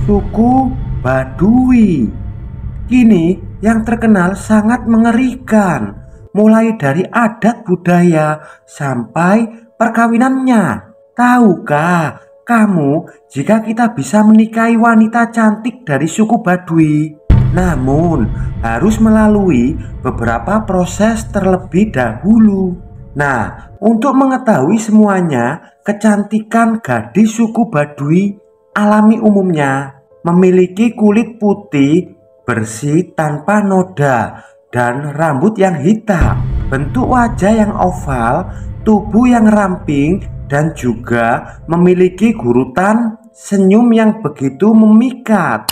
Suku Baduy. Kini yang terkenal sangat mengerikan, mulai dari adat budaya sampai perkawinannya. Tahukah kamu jika kita bisa menikahi wanita cantik dari suku Baduy? Namun harus melalui beberapa proses terlebih dahulu. Nah, untuk mengetahui semuanya, kecantikan gadis suku Baduy alami umumnya memiliki kulit putih bersih tanpa noda dan rambut yang hitam, bentuk wajah yang oval, tubuh yang ramping, dan juga memiliki gurutan senyum yang begitu memikat.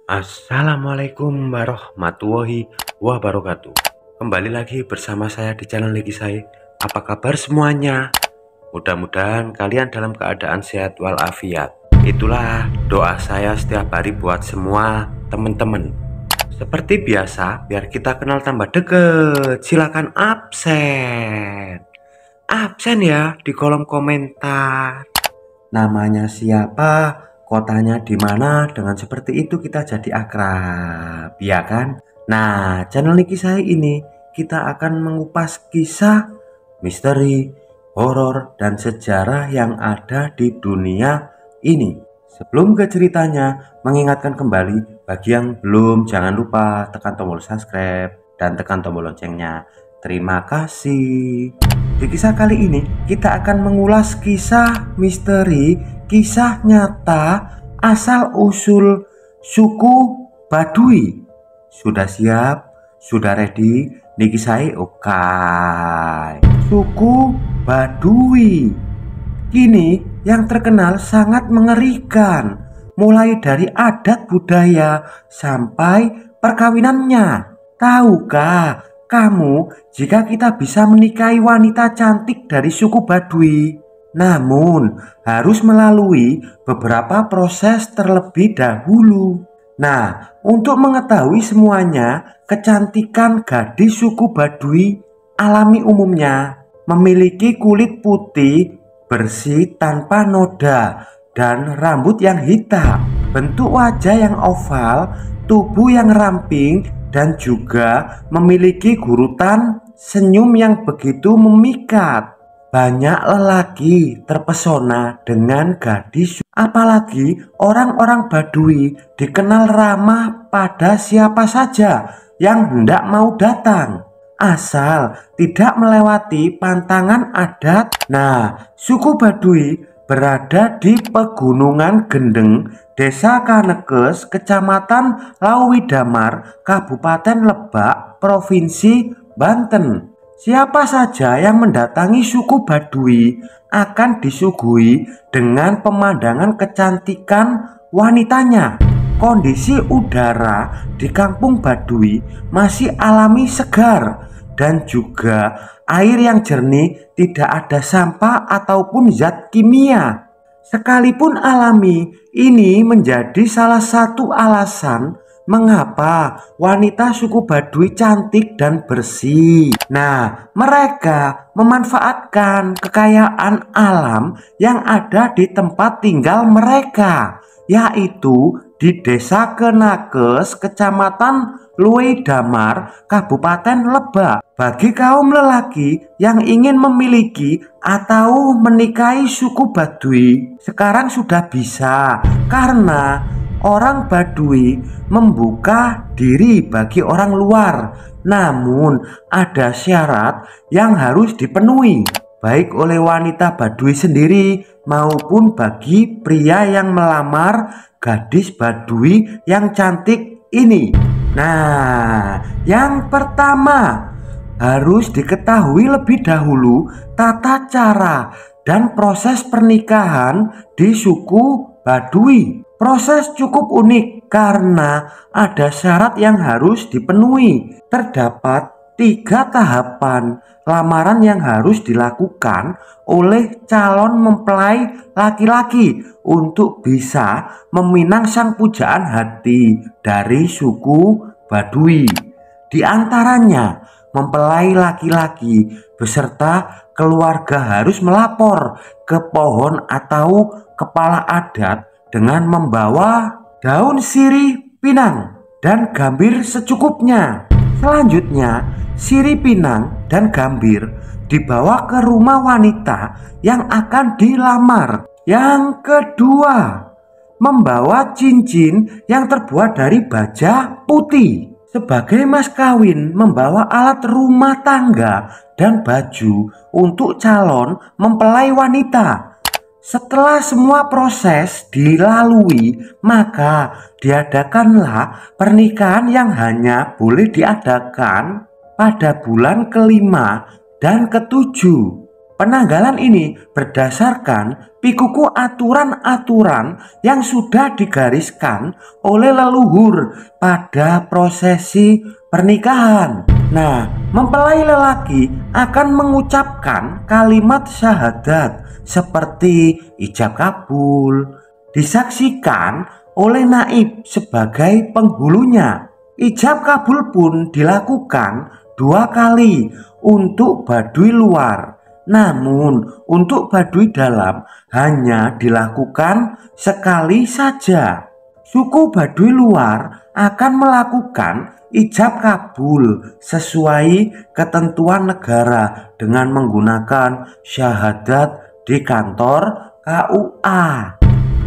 Assalamualaikum warahmatullahi wabarakatuh. Kembali lagi bersama saya di channel Legisai. Apa kabar semuanya? Mudah-mudahan kalian dalam keadaan sehat walafiat. Itulah doa saya setiap hari buat semua teman-teman. Seperti biasa, biar kita kenal tambah deket, silakan absen. Absen ya di kolom komentar. Namanya siapa? Kotanya di mana? Dengan seperti itu kita jadi akrab, ya kan? Nah, channel Niki saya ini kita akan mengupas kisah misteri, horor, dan sejarah yang ada di dunia ini. Sebelum ke ceritanya, mengingatkan kembali bagi yang belum, jangan lupa tekan tombol subscribe dan tekan tombol loncengnya. Terima kasih. Di kisah kali ini kita akan mengulas kisah misteri, kisah nyata asal usul suku Baduy. Sudah siap? Sudah ready? Niki saya oke. Suku Baduy. Kini yang terkenal sangat mengerikan, mulai dari adat budaya sampai perkawinannya. Tahukah kamu jika kita bisa menikahi wanita cantik dari suku Baduy? Namun harus melalui beberapa proses terlebih dahulu. Nah, untuk mengetahui semuanya, kecantikan gadis suku Baduy alami umumnya memiliki kulit putih bersih tanpa noda dan rambut yang hitam, bentuk wajah yang oval, tubuh yang ramping, dan juga memiliki gurutan senyum yang begitu memikat. Banyak lelaki terpesona dengan gadis, apalagi orang-orang Baduy dikenal ramah pada siapa saja yang hendak mau datang, asal tidak melewati pantangan adat. Nah, suku Baduy berada di Pegunungan Gendeng, Desa Kanekes, Kecamatan Lauwidamar, Kabupaten Lebak, Provinsi Banten. Siapa saja yang mendatangi suku Baduy akan disuguhi dengan pemandangan kecantikan wanitanya. Kondisi udara di kampung Baduy masih alami segar dan juga air yang jernih, tidak ada sampah ataupun zat kimia. Sekalipun alami, ini menjadi salah satu alasan mengapa wanita suku Baduy cantik dan bersih. Nah, mereka memanfaatkan kekayaan alam yang ada di tempat tinggal mereka, yaitu di Desa Kenakes, Kecamatan Lauwidamar, Kabupaten Lebak. Bagi kaum lelaki yang ingin memiliki atau menikahi suku Baduy, sekarang sudah bisa, karena orang Baduy membuka diri bagi orang luar. Namun ada syarat yang harus dipenuhi, baik oleh wanita Baduy sendiri maupun bagi pria yang melamar gadis Baduy yang cantik ini. Nah, yang pertama, harus diketahui lebih dahulu tata cara dan proses pernikahan di suku Baduy. Proses cukup unik karena ada syarat yang harus dipenuhi. Terdapat 3 tahapan lamaran yang harus dilakukan oleh calon mempelai laki-laki untuk bisa meminang sang pujaan hati dari suku Baduy. Di antaranya, mempelai laki-laki beserta keluarga harus melapor ke pohon atau kepala adat dengan membawa daun sirih pinang dan gambir secukupnya. Selanjutnya, sirih pinang dan gambir dibawa ke rumah wanita yang akan dilamar. Yang kedua, membawa cincin yang terbuat dari baja putih. Sebagai mas kawin, membawa alat rumah tangga dan baju untuk calon mempelai wanita. Setelah semua proses dilalui, maka diadakanlah pernikahan yang hanya boleh diadakan pada bulan kelima dan ketujuh. Penanggalan ini berdasarkan pikuku aturan-aturan yang sudah digariskan oleh leluhur pada prosesi pernikahan. Nah, mempelai lelaki akan mengucapkan kalimat syahadat seperti ijab kabul, disaksikan oleh naib sebagai penghulunya. Ijab kabul pun dilakukan 2 kali untuk baduy luar. Namun untuk baduy dalam hanya dilakukan sekali saja. Suku baduy luar akan melakukan ijab kabul sesuai ketentuan negara dengan menggunakan syahadat di kantor KUA.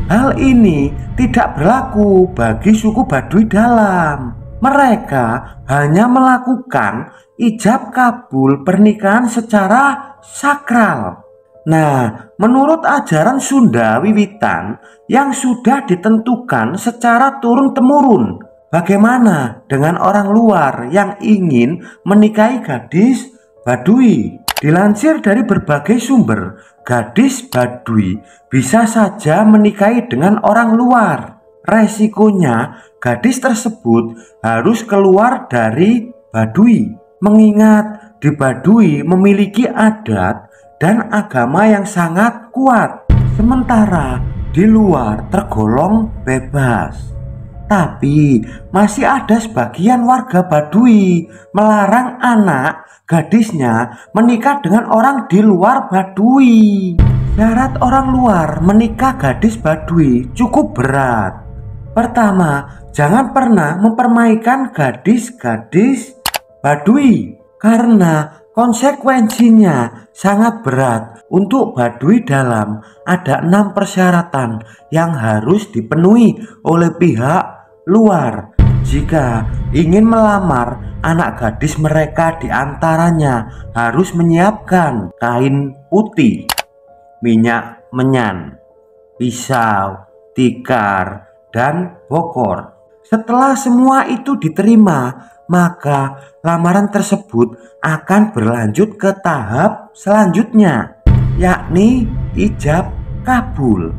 Hal ini tidak berlaku bagi suku baduy dalam. Mereka hanya melakukan ijab kabul pernikahan secara sakral. Nah, menurut ajaran Sunda Wiwitan yang sudah ditentukan secara turun-temurun, bagaimana dengan orang luar yang ingin menikahi gadis baduy? Dilansir dari berbagai sumber, gadis baduy bisa saja menikahi dengan orang luar. Resikonya gadis tersebut harus keluar dari baduy, mengingat di baduy memiliki adat dan agama yang sangat kuat, sementara di luar tergolong bebas. Tapi masih ada sebagian warga baduy melarang anak gadisnya menikah dengan orang di luar baduy. Syarat orang luar menikah gadis baduy cukup berat. Pertama, jangan pernah mempermainkan gadis-gadis baduy karena konsekuensinya sangat berat. Untuk baduy dalam ada 6 persyaratan yang harus dipenuhi oleh pihak luar jika ingin melamar anak gadis mereka. Diantaranya harus menyiapkan kain putih, minyak menyan, pisau, tikar, dan bokor. Setelah semua itu diterima, maka lamaran tersebut akan berlanjut ke tahap selanjutnya, yakni ijab kabul.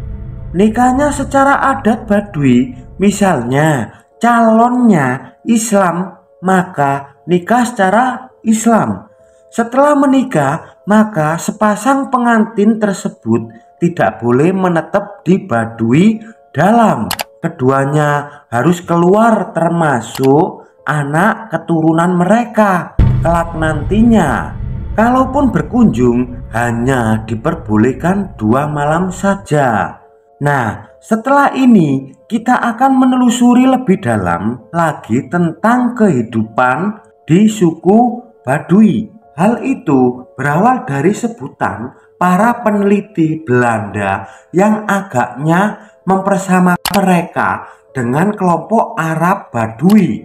Nikahnya secara adat baduy, misalnya calonnya Islam, maka nikah secara Islam. Setelah menikah, maka sepasang pengantin tersebut tidak boleh menetap di baduy dalam. Keduanya harus keluar termasuk anak keturunan mereka kelak nantinya. Kalaupun berkunjung hanya diperbolehkan 2 malam saja. Nah, setelah ini kita akan menelusuri lebih dalam lagi tentang kehidupan di suku baduy. Hal itu berawal dari sebutan para peneliti Belanda yang agaknya mempersamakan mereka dengan kelompok Arab Baduy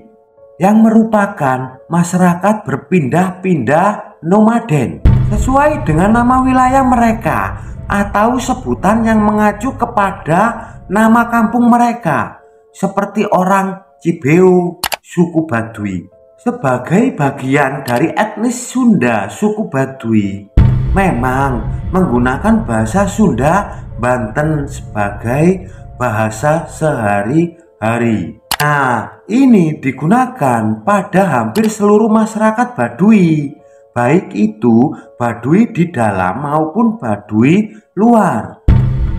yang merupakan masyarakat berpindah-pindah nomaden sesuai dengan nama wilayah mereka atau sebutan yang mengacu kepada nama kampung mereka, seperti orang Cibeu, suku Baduy. Sebagai bagian dari etnis Sunda, suku Baduy memang menggunakan bahasa Sunda Banten sebagai bahasa sehari-hari. Nah, ini digunakan pada hampir seluruh masyarakat Baduy, baik itu Baduy di dalam maupun Baduy luar.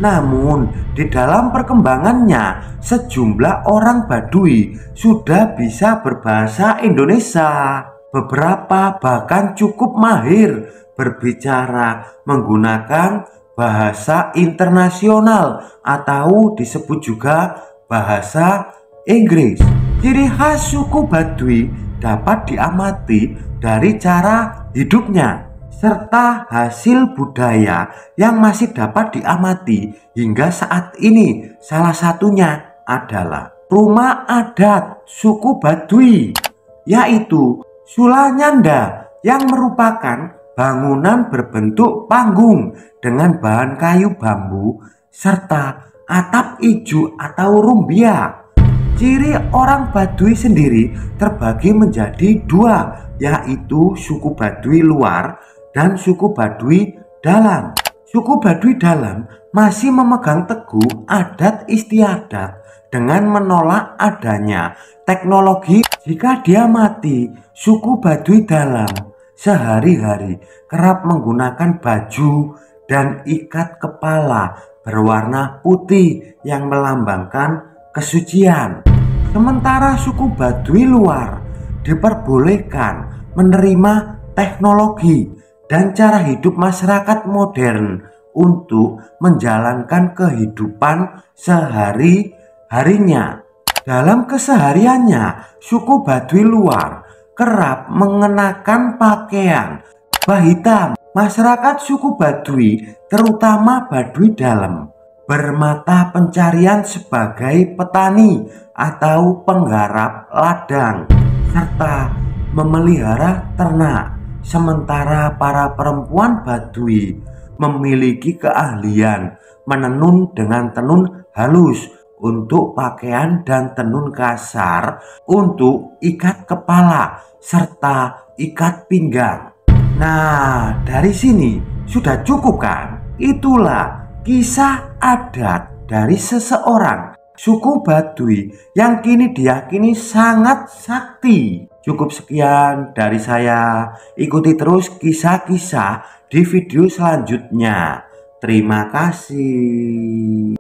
Namun, di dalam perkembangannya, sejumlah orang Baduy sudah bisa berbahasa Indonesia. Beberapa bahkan cukup mahir berbicara menggunakan bahasa internasional atau disebut juga bahasa Inggris. Ciri khas suku Baduy dapat diamati dari cara hidupnya serta hasil budaya yang masih dapat diamati hingga saat ini. Salah satunya adalah rumah adat suku Baduy, yaitu Sulanyanda, yang merupakan bangunan berbentuk panggung dengan bahan kayu bambu serta atap ijo atau rumbia. Ciri orang Baduy sendiri terbagi menjadi dua, yaitu suku Baduy luar dan suku Baduy dalam. Suku Baduy dalam masih memegang teguh adat istiadat dengan menolak adanya teknologi. Jika diamati, suku Baduy dalam sehari-hari kerap menggunakan baju dan ikat kepala berwarna putih yang melambangkan kesucian. Sementara suku Baduy luar diperbolehkan menerima teknologi dan cara hidup masyarakat modern untuk menjalankan kehidupan sehari-harinya. Dalam kesehariannya, suku Baduy luar kerap mengenakan pakaian hitam. Masyarakat suku Baduy, terutama Baduy dalam, bermata pencarian sebagai petani atau penggarap ladang serta memelihara ternak. Sementara para perempuan Baduy memiliki keahlian menenun dengan tenun halus untuk pakaian dan tenun kasar untuk ikat kepala serta ikat pinggang. Nah, dari sini sudah cukup kan? Itulah kisah adat dari seseorang suku Baduy yang kini diyakini sangat sakti. Cukup sekian dari saya. Ikuti terus kisah-kisah di video selanjutnya. Terima kasih.